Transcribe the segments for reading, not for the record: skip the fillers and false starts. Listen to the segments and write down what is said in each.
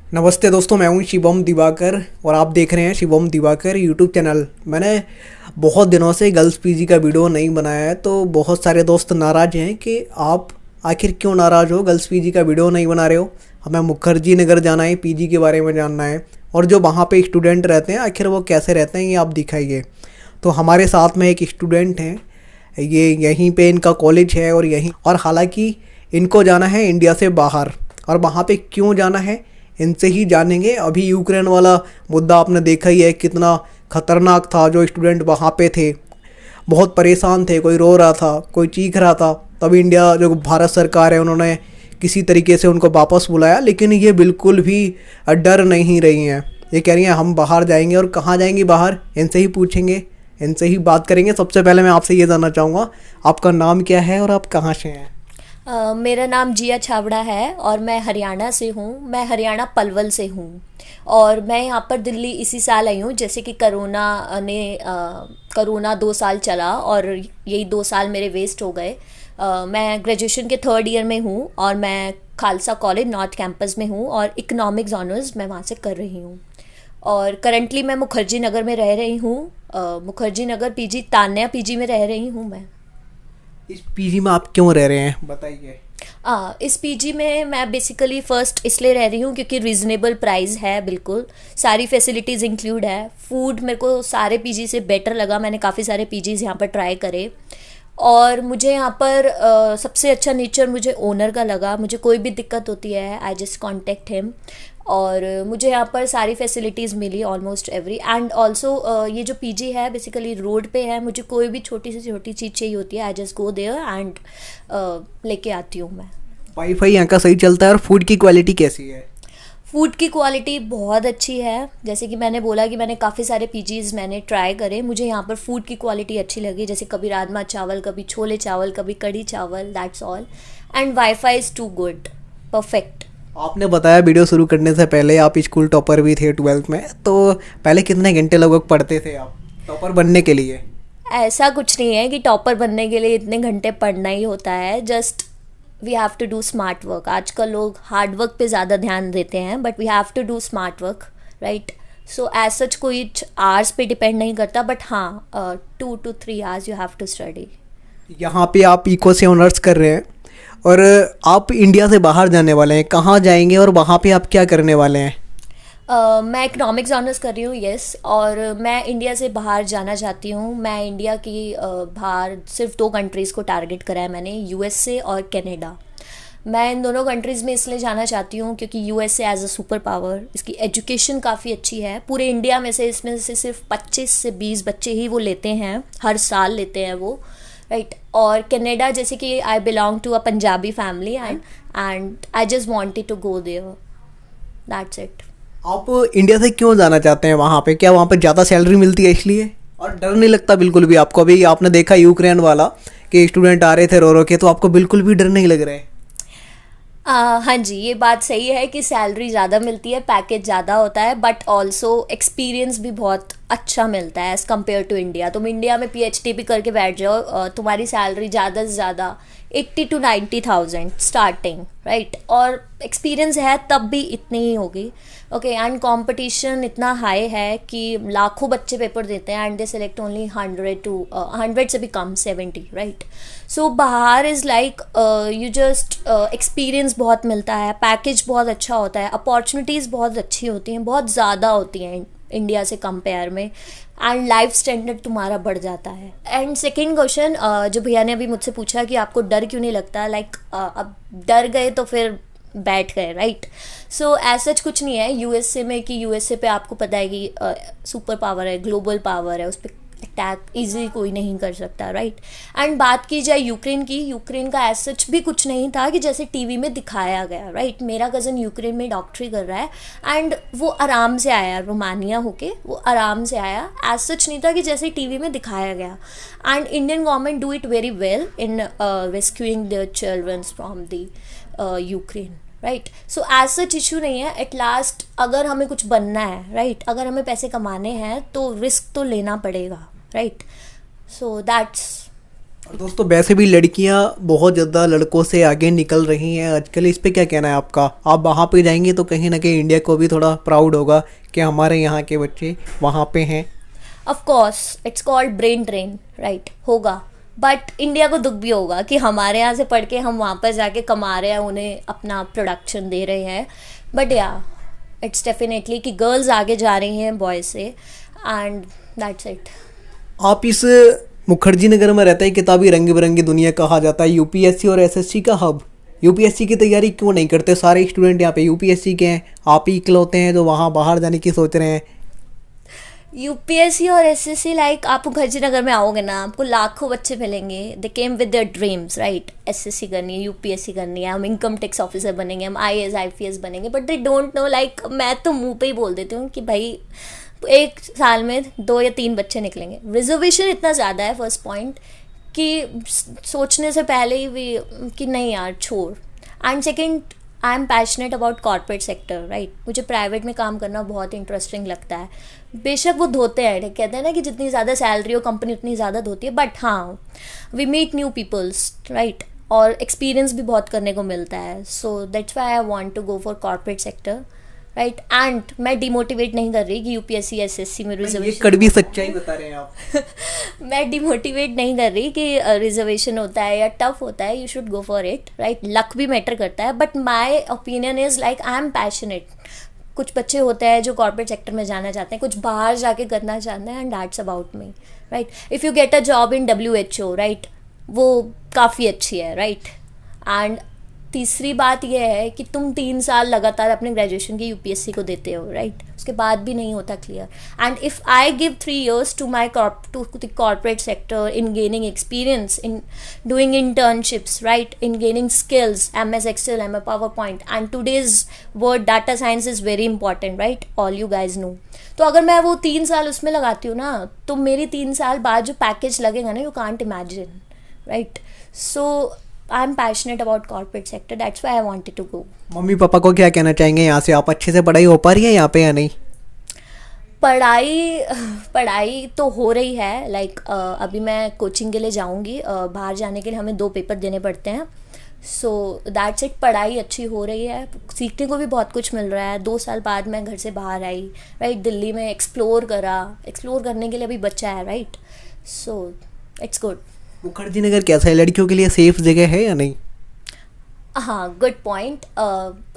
नमस्ते दोस्तों, मैं हूं शिवम दिवाकर और आप देख रहे हैं शिवम दिवाकर यूट्यूब चैनल। मैंने बहुत दिनों से गर्ल्स पीजी का वीडियो नहीं बनाया है, तो बहुत सारे दोस्त नाराज़ हैं कि आप आखिर क्यों नाराज़ हो, गर्ल्स पीजी का वीडियो नहीं बना रहे हो। हमें मुखर्जी नगर जाना है, पीजी के बारे में जानना है और जो वहाँ पे स्टूडेंट रहते हैं आखिर वो कैसे रहते हैं ये आप दिखाइए। तो हमारे साथ में एक स्टूडेंट हैं, ये यहीं पे इनका कॉलेज है और यहीं, और हालांकि इनको जाना है इंडिया से बाहर, और वहाँ पे क्यों जाना है इनसे ही जानेंगे। अभी यूक्रेन वाला मुद्दा आपने देखा ही है, कितना ख़तरनाक था। जो स्टूडेंट वहाँ पे थे बहुत परेशान थे, कोई रो रहा था, कोई चीख रहा था। तब इंडिया, जो भारत सरकार है, उन्होंने किसी तरीके से उनको वापस बुलाया। लेकिन ये बिल्कुल भी डर नहीं रही हैं। ये कह रही हैं हम बाहर जाएंगे, और कहाँ जाएंगी बाहर इनसे ही पूछेंगे, इनसे ही बात करेंगे। सबसे पहले मैं आपसे ये जानना चाहूँगा, आपका नाम क्या है और आप कहाँ से हैं? मेरा नाम जिया छाबड़ा है और मैं हरियाणा से हूँ। मैं हरियाणा पलवल से हूँ और मैं यहाँ पर दिल्ली इसी साल आई हूँ। जैसे कि कोरोना 2 साल चला और यही 2 साल मेरे वेस्ट हो गए। मैं ग्रेजुएशन के थर्ड ईयर में हूँ और मैं खालसा कॉलेज नॉर्थ कैंपस में हूँ और इकोनॉमिक्स ऑनर्स मैं वहाँ से कर रही हूँ। और करंटली मैं मुखर्जी नगर में रह रही हूँ। मुखर्जी नगर पीजी तान्या पीजी में रह रही हूँ मैं। इस पीजी में आप क्यों रह रहे हैं, बताइए। इस पीजी में मैं बेसिकली फ़र्स्ट इसलिए रह रही हूँ क्योंकि रिजनेबल प्राइस है, बिल्कुल सारी फैसिलिटीज़ इंक्लूड है। फूड मेरे को सारे पीजी से बेटर लगा। मैंने काफ़ी सारे पीजीज़ यहाँ पर ट्राई करे और मुझे यहाँ पर सबसे अच्छा नेचर मुझे ओनर का लगा। मुझे कोई भी दिक्कत होती है आई जस्ट कॉन्टेक्ट हिम और मुझे यहाँ पर सारी फैसिलिटीज़ मिली ऑलमोस्ट एवरी। एंड ऑल्सो ये जो पीजी है बेसिकली रोड पे है। मुझे कोई भी छोटी से छोटी चीज़ चाहिए होती है, I just go there and लेके आती हूँ मैं। वाईफाई यहाँ का सही चलता है और फूड की क्वालिटी कैसी है? फूड की क्वालिटी बहुत अच्छी है। जैसे कि मैंने बोला कि मैंने काफ़ी सारे पीजीज़ मैंने ट्राई करे, मुझे यहाँ पर फूड की क्वालिटी अच्छी लगी। जैसे कभी राजमा चावल, कभी छोले चावल, कभी कढ़ी चावल, that's all. And wifi is too good, perfect. आपने बताया वीडियो शुरू करने से पहले आप स्कूल टॉपर भी थे 12th में, तो पहले कितने घंटे लगभग पढ़ते थे आप टॉपर बनने के लिए? ऐसा कुछ नहीं है कि टॉपर बनने के लिए इतने घंटे पढ़ना ही होता है। Just we have to do smart work. आजकल लोग हार्ड वर्क पे ज़्यादा ध्यान देते हैं, but we have to do smart work, right. So as such कोई आवर्स पे डिपेंड नहीं करता, बट हाँ 2 to 3 hours you have to study. यहाँ पे आप इको से ऑनर्स कर रहे हैं और आप इंडिया से बाहर जाने वाले हैं, कहाँ जाएंगे और वहाँ पे आप क्या करने वाले हैं? मैं इकोनॉमिक्स ऑनर्स कर रही हूँ, यस। और मैं इंडिया से बाहर जाना चाहती हूँ। मैं इंडिया की बाहर सिर्फ 2 कंट्रीज़ को टारगेट करा है मैंने, यूएसए और कनाडा। मैं इन दोनों कंट्रीज़ में इसलिए जाना चाहती हूँ क्योंकि USA as a super power, इसकी एजुकेशन काफ़ी अच्छी है। पूरे इंडिया में से इसमें से सिर्फ 25 से 20 बच्चे ही वो लेते हैं, हर साल लेते हैं वो, राइट। और कनाडा, जैसे कि I belong to a Punjabi family and I just wanted to go there, that's it. आप इंडिया से क्यों जाना चाहते हैं वहाँ पे? क्या वहाँ पे ज़्यादा सैलरी मिलती है इसलिए? और डर नहीं लगता बिल्कुल भी आपको? अभी आपने देखा यूक्रेन वाला कि स्टूडेंट आ रहे थे रो रो के, तो आपको बिल्कुल भी डर नहीं लग रहा है? हाँ जी, ये बात सही है कि सैलरी ज़्यादा मिलती है, पैकेज ज़्यादा होता है, बट ऑल्सो एक्सपीरियंस भी बहुत अच्छा मिलता है एज़ कम्पेयर टू इंडिया। तुम इंडिया में पीएचडी भी करके बैठ जाओ, तुम्हारी सैलरी ज़्यादा से ज़्यादा 80 to 90,000 स्टार्टिंग, राइट। और एक्सपीरियंस है तब भी इतनी ही होगी, ओके। एंड कंपटीशन इतना हाई है कि लाखों बच्चे पेपर देते हैं एंड दे सेलेक्ट ओनली 100 से भी कम 70, राइट। सो बाहर is like you just experience बहुत मिलता है, पैकेज बहुत अच्छा होता है, अपॉर्चुनिटीज़ बहुत अच्छी होती हैं, बहुत ज़्यादा होती हैं इंडिया से कंपेयर में, एंड लाइफ स्टैंडर्ड तुम्हारा बढ़ जाता है। एंड सेकेंड क्वेश्चन जो भैया ने अभी मुझसे पूछा कि आपको डर क्यों नहीं लगता, लाइक अब डर गए तो फिर बैठ गए, राइट। सो एज सच कुछ नहीं है यूएसए में कि यूएसए पे आपको पता है कि सुपर पावर है, ग्लोबल पावर है, उस पर अटैक इजीली कोई नहीं कर सकता, राइट। एंड बात की जाए यूक्रेन की, यूक्रेन का एज सच भी कुछ नहीं था कि जैसे टीवी में दिखाया गया, राइट। मेरा कज़न यूक्रेन में डॉक्टरी कर रहा है एंड वो आराम से आया, रोमानिया होके वो आराम से आया। एज सच नहीं था कि जैसे टीवी में दिखाया गया। And Indian government do it very well in rescuing their childrens from the Ukraine, right. So as such issue नहीं है। एट लास्ट अगर हमें कुछ बनना है, राइट, अगर हमें पैसे कमाने हैं तो रिस्क तो लेना पड़ेगा, राइट। सो दैट्स और दोस्तों वैसे भी लड़कियां बहुत ज़्यादा लड़कों से आगे निकल रही हैं आजकल, इस पे क्या कहना है आपका? आप वहाँ पे जाएंगे तो कहीं ना कहीं इंडिया को भी थोड़ा प्राउड होगा कि हमारे यहाँ के बच्चे वहाँ पे हैं। Of course it's called brain drain, right, होगा। बट इंडिया को दुख भी होगा कि हमारे यहाँ से पढ़ के हम वहाँ पर जाके कमा रहे हैं, उन्हें अपना प्रोडक्शन दे रहे हैं। बट या इट्स डेफिनेटली कि गर्ल्स आगे जा रही हैं बॉयज से, एंड दैट्स इट। आप इस मुखर्जी नगर में रहते हैं, किताबी रंग बिरंगी दुनिया कहा जाता है, यूपीएससी और एसएससी का हब। यूपीएससी की तैयारी क्यों नहीं करते? सारे स्टूडेंट यहाँ पे यूपीएससी के हैं, आप ही इकलौते हैं जो वहाँ बाहर जाने की सोच रहे हैं। यूपीएससी और एसएससी, लाइक आप मुखर्जी नगर में आओगे ना, आपको लाखों बच्चे मिलेंगे, they came with their dreams, right. SSC करनी है, यूपीएससी करनी है, हम इनकम टैक्स ऑफिसर बनेंगे, हम आईएएस आईपीएस बनेंगे, but they don't know. Like मैं तो मुंह पे ही बोल देती हूँ कि भाई एक साल में 2 या 3 बच्चे निकलेंगे। रिजर्वेशन इतना ज़्यादा है, फर्स्ट पॉइंट, कि सोचने से पहले ही भी कि नहीं यार छोड़। And second, I am passionate about corporate sector, right. मुझे प्राइवेट में काम करना बहुत इंटरेस्टिंग लगता है। बेशक वो धोते हैं, कहते हैं ना कि जितनी ज़्यादा सैलरी हो कंपनी उतनी ज़्यादा धोती है, बट हाँ we meet new peoples, right, और एक्सपीरियंस भी बहुत करने को मिलता है। So that's why I want to go for corporate sector, right. And मैं डिमोटिवेट नहीं कर रही कि यूपीएससी एसएससी में रिजर्वेशन, कड़वी सच्चाई बता रहे हैं आप। मैं डिमोटिवेट नहीं कर रही कि रिजर्वेशन होता है या टफ होता है, you should go for it, right. Luck भी मैटर करता है, but my opinion is like I am passionate. कुछ बच्चे होते हैं जो कॉर्पोरेट सेक्टर में जाना चाहते हैं, कुछ बाहर जाके करना चाहते हैं, and that's about me, right. If you get a job in WHO, right, वो काफ़ी अच्छी है, राइट। एंड तीसरी बात यह है कि तुम 3 साल लगातार अपने ग्रेजुएशन की यूपीएससी को देते हो, राइट, उसके बाद भी नहीं होता clear. And if I give 3 years to my to the corporate sector in gaining experience, in doing internships, right, in gaining skills, MS Excel, MS PowerPoint, and today's word data science is very important, right, all you guys know. तो अगर मैं वो 3 साल उसमें लगाती हूँ ना, तो मेरी 3 साल बाद जो पैकेज लगेगा ना, you can't imagine, right. So I am passionate about corporate sector, that's why I wanted to go. Mummy papa को क्या कहना चाहेंगे यहाँ से? आप अच्छे से पढ़ाई हो पा रही है यहाँ पे या नहीं? पढ़ाई तो हो रही है, लाइक अभी मैं कोचिंग के लिए जाऊंगी, बाहर जाने के लिए हमें 2 पेपर देने पड़ते हैं। सो दैट्स इट, पढ़ाई अच्छी हो रही है, सीखने को भी बहुत कुछ मिल रहा है। 2 साल बाद मैं घर से बाहर आई, राइट, दिल्ली में एक्सप्लोर करने के लिए अभी बच्चा है, right. So it's good. Mukherjee Nagar कैसा है? लड़कियों के लिए सेफ जगह है या नहीं? हाँ, good point.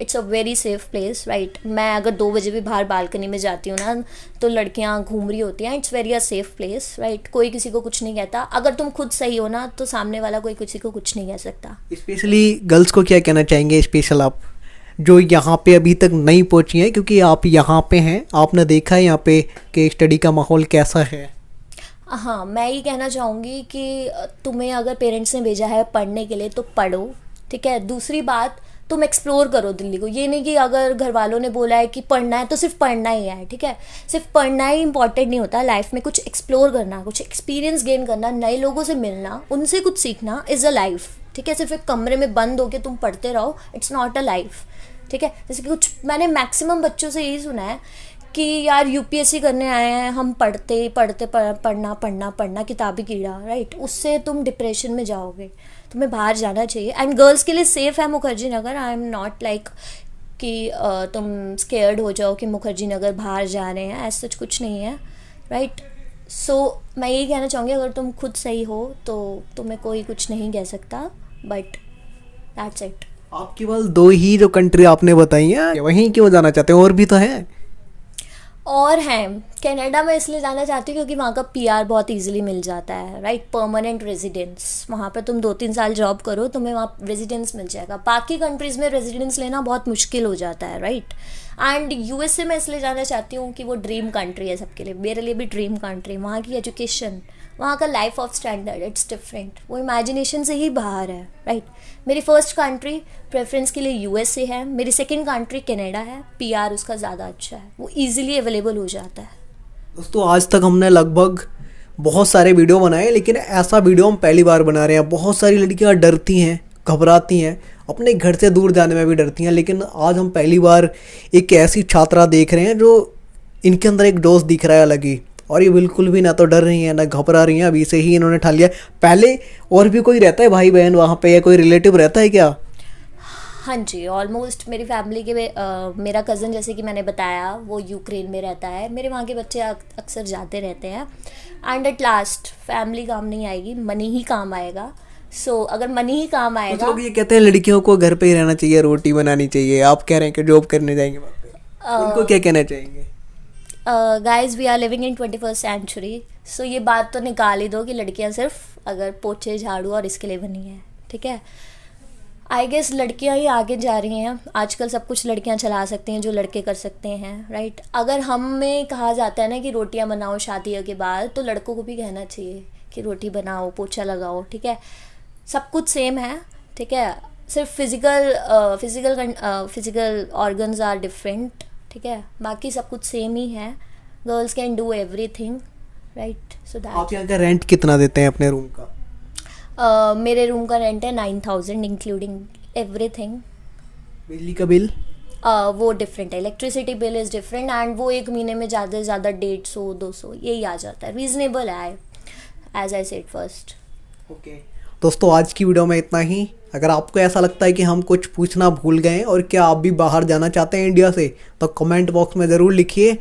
It's a very safe place, right. मैं अगर 2 बजे भी बाहर बालकनी में जाती हूँ ना, तो लड़कियाँ घूम रही होती हैं। It's very a safe place, right. कोई किसी को कुछ नहीं कहता। अगर तुम खुद सही हो ना, तो सामने वाला कोई किसी को कुछ नहीं कह सकता। स्पेशली गर्ल्स को क्या कहना चाहेंगे, स्पेशल आप जो यहाँ पे अभी तक नहीं पहुँची हैं, क्योंकि आप यहाँ पे हैं, आपने देखा है यहाँ पे कि स्टडी का माहौल कैसा है? हाँ, मैं ये कहना चाहूँगी कि तुम्हें अगर पेरेंट्स ने भेजा है पढ़ने के लिए तो पढ़ो, ठीक है। दूसरी बात, तुम एक्सप्लोर करो दिल्ली को। ये नहीं कि अगर घर वालों ने बोला है कि पढ़ना है तो सिर्फ पढ़ना ही है, ठीक है। सिर्फ पढ़ना ही इंपॉर्टेंट नहीं होता लाइफ में, कुछ एक्सप्लोर करना, कुछ एक्सपीरियंस गेन करना, नए लोगों से मिलना, उनसे कुछ सीखना इज़ अ लाइफ, ठीक है। सिर्फ एक कमरे में बंद होकर तुम पढ़ते रहो, इट्स नॉट अ लाइफ, ठीक है। जैसे कि कुछ मैंने मैक्सिमम बच्चों से यही सुना है कि यार यूपीएससी करने आए हैं हम, पढ़ना किताबी कीड़ा, राइट। उससे तुम डिप्रेशन में जाओगे, तुम्हें बाहर जाना चाहिए। एंड गर्ल्स के लिए सेफ़ है Mukherjee Nagar. I am not like कि तुम स्केयर्ड हो जाओ कि मुखर्जी नगर बाहर जा रहे हैं, ऐसा कुछ नहीं है, राइट। सो मैं यही कहना चाहूँगी, अगर तुम खुद सही हो तो तुम्हें कोई कुछ नहीं कह सकता, बट दैट्स इट। आप केवल 2 ही जो कंट्री आपने बताई हैं, वहीं क्यों जाना चाहते हैं? और भी तो हैं। और हैं, कनाडा में इसलिए जाना चाहती हूँ क्योंकि वहाँ का पीआर बहुत इजीली मिल जाता है, राइट, परमानेंट रेजिडेंस। वहाँ पर तुम 2-3 साल जॉब करो, तुम्हें वहाँ रेजिडेंस मिल जाएगा। बाकी कंट्रीज़ में रेजिडेंस लेना बहुत मुश्किल हो जाता है, राइट। एंड यूएसए में इसलिए जाना चाहती हूँ कि वो ड्रीम कंट्री है सबके लिए, मेरे लिए भी ड्रीम कंट्री। वहाँ की एजुकेशन, वहाँ का life of standard, it's different, वो इमेजिनेशन से ही बाहर है, राइट। मेरी फर्स्ट कंट्री प्रेफरेंस के लिए यूएसए है, मेरी सेकंड कंट्री कनाडा है। पीआर उसका ज़्यादा अच्छा है, वो इजीली अवेलेबल हो जाता है। दोस्तों, आज तक हमने लगभग बहुत सारे वीडियो बनाए, लेकिन ऐसा वीडियो हम पहली बार बना रहे हैं। बहुत सारी लड़कियां डरती हैं, घबराती हैं, अपने घर से दूर जाने में भी डरती हैं, लेकिन आज हम पहली बार एक ऐसी छात्रा देख रहे हैं जो इनके अंदर एक जोश दिख रहा है अलग ही। और ये बिल्कुल भी ना तो डर रही हैं ना घबरा रही हैं, अभी से ही इन्होंने ठा लिया। पहले और भी कोई रहता है भाई बहन वहाँ पे या कोई रिलेटिव रहता है क्या? हाँ जी, ऑलमोस्ट मेरी फैमिली के मेरा कज़न जैसे कि मैंने बताया वो यूक्रेन में रहता है। मेरे वहाँ के बच्चे अक्सर जाते रहते हैं। एंड एट लास्ट फैमिली काम नहीं आएगी, मनी ही काम आएगा। सो अगर मनी ही काम कुछ आएगा। लोग ये कहते हैं लड़कियों को घर पे ही रहना चाहिए, रोटी बनानी चाहिए, आप कह रहे हैं कि जॉब करने जाएंगे वहाँ पे, उनको क्या कहना चाहेंगे? Guys we are living in 21st century, so ये बात तो निकाल ही दो कि लड़कियां सिर्फ अगर पोछे झाड़ू और इसके लिए बनी है, ठीक है। आई गेस लड़कियां ही आगे जा रही हैं। आजकल सब कुछ लड़कियां चला सकती हैं जो लड़के कर सकते हैं, राइट। अगर हमें कहा जाता है ना कि रोटियां बनाओ शादी के बाद, तो लड़कों को भी कहना चाहिए कि रोटी बनाओ, पोछा लगाओ, ठीक है। सब कुछ सेम है, ठीक है। सिर्फ फिजिकल ऑर्गन्स आर डिफरेंट, ठीक है। बाकी सब कुछ सेम ही है। Girls can do everything, right. So that. आप यहाँ का रेंट कितना देते हैं अपने रूम का? मेरे रूम का रेंट है 9,000 इंक्लूडिंग एवरीथिंग। बिजली का बिल? वो डिफरेंट है, electricity bill is different and वो एक महीने में ज़्यादा से ज़्यादा 150-200 यही आ जाता है। रीजनेबल है, as I said first. Okay दोस्तों, आज की वीडियो में इतना ही। अगर आपको ऐसा लगता है कि हम कुछ पूछना भूल गए और क्या आप भी बाहर जाना चाहते हैं इंडिया से, तो कमेंट बॉक्स में ज़रूर लिखिए।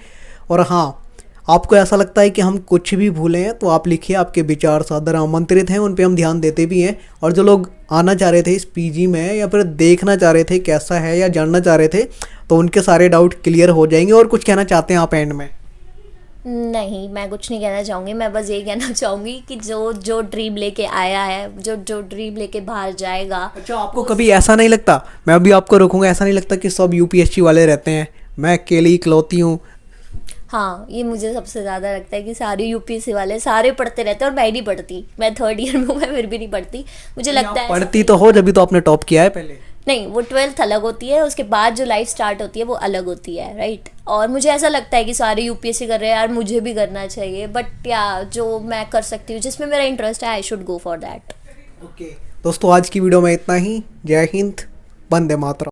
और हाँ, आपको ऐसा लगता है कि हम कुछ भी भूले हैं तो आप लिखिए, आपके विचार सादर आमंत्रित हैं, उन पे हम ध्यान देते भी हैं। और जो लोग आना चाह रहे थे इस पीजी में या फिर देखना चाह रहे थे कैसा है या जानना चाह रहे थे, तो उनके सारे डाउट क्लियर हो जाएंगे। और कुछ कहना चाहते हैं आप एंड में? नहीं, मैं कुछ नहीं कहना चाहूँगी। मैं बस ये कहना चाहूँगी कि जो ड्रीम लेके आया है, जो ड्रीम लेके बाहर जाएगा। अच्छा, आपको कभी ऐसा नहीं लगता, मैं अभी आपको रोकूंगा, ऐसा नहीं लगता कि सब यूपीएससी वाले रहते हैं, मैं अकेली इकलौती हूँ? हाँ, ये मुझे सबसे ज़्यादा लगता है कि सारे यूपीएससी वाले सारे पढ़ते रहते हैं और मैं नहीं पढ़ती। मैं 3rd ईयर में हूँ, मैं फिर भी नहीं पढ़ती। मुझे लगता है पढ़ती तो हो, जब भी तो आपने टॉप किया है पहले। नहीं, वो 12th अलग होती है, उसके बाद जो लाइफ स्टार्ट होती है वो अलग होती है, राइट। और मुझे ऐसा लगता है कि सारे यूपीएससी कर रहे हैं यार, मुझे भी करना चाहिए। बट या जो मैं कर सकती हूँ, जिसमें मेरा इंटरेस्ट है, I should go for that. Okay दोस्तों, आज की वीडियो में इतना ही। जय हिंद, वंदे मातरम।